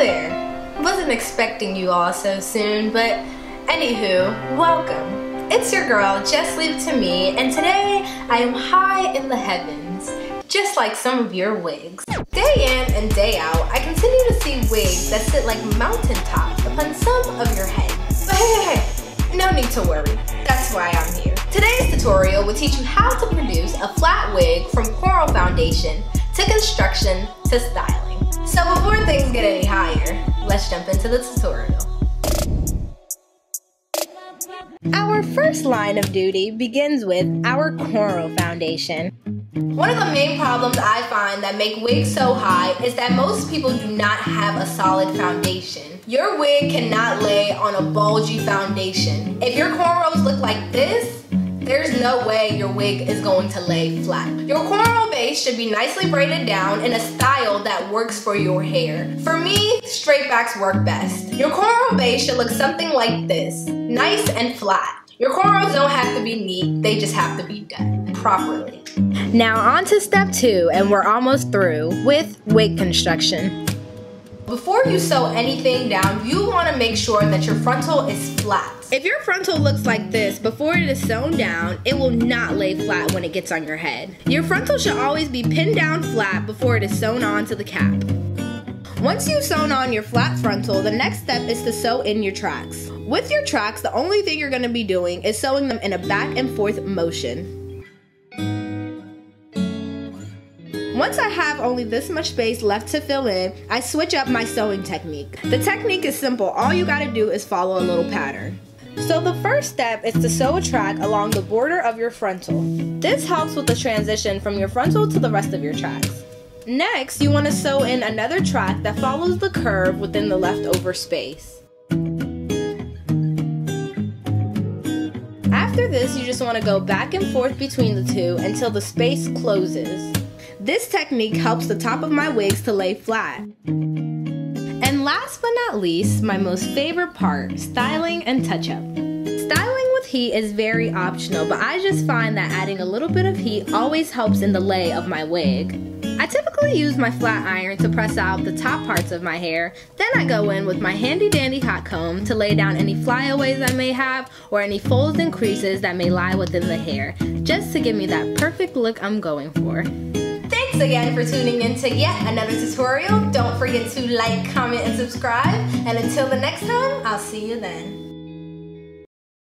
there. Wasn't expecting you all so soon, but anywho, welcome. It's your girl, Jessleaveittome, and today I am high in the heavens, just like some of your wigs. Day in and day out, I continue to see wigs that sit like mountaintops upon some of your heads. But hey, no need to worry. That's why I'm here. Today's tutorial will teach you how to produce a flat wig from coral foundation to construction to styling. So before things get any higher, let's jump into the tutorial. Our first line of duty begins with our coral foundation. One of the main problems I find that make wigs so high is that most people do not have a solid foundation. Your wig cannot lay on a bulgy foundation. If your cornrows look like this, there's no way your wig is going to lay flat. Your cornrow base should be nicely braided down in a style that works for your hair. For me, straight backs work best. Your cornrow base should look something like this, nice and flat. Your cornrows don't have to be neat, they just have to be done properly. Now on to step 2, and we're almost through with wig construction. Before you sew anything down, you want to make sure that your frontal is flat. If your frontal looks like this before it is sewn down, it will not lay flat when it gets on your head. Your frontal should always be pinned down flat before it is sewn on to the cap. Once you've sewn on your flat frontal, the next step is to sew in your tracks. With your tracks, the only thing you're going to be doing is sewing them in a back and forth motion. Once I have only this much space left to fill in, I switch up my sewing technique. The technique is simple. All you gotta do is follow a little pattern. So the first step is to sew a track along the border of your frontal. This helps with the transition from your frontal to the rest of your tracks. Next, you want to sew in another track that follows the curve within the leftover space. After this, you just want to go back and forth between the two until the space closes. This technique helps the top of my wigs to lay flat. And last but not least, my most favorite part, styling and touch-up. Styling with heat is very optional, but I just find that adding a little bit of heat always helps in the lay of my wig. I typically use my flat iron to press out the top parts of my hair, then I go in with my handy dandy hot comb to lay down any flyaways I may have or any folds and creases that may lie within the hair, just to give me that perfect look I'm going for. Thanks again for tuning in to yet another tutorial. Don't forget to like, comment, and subscribe. And until the next time, I'll see you then.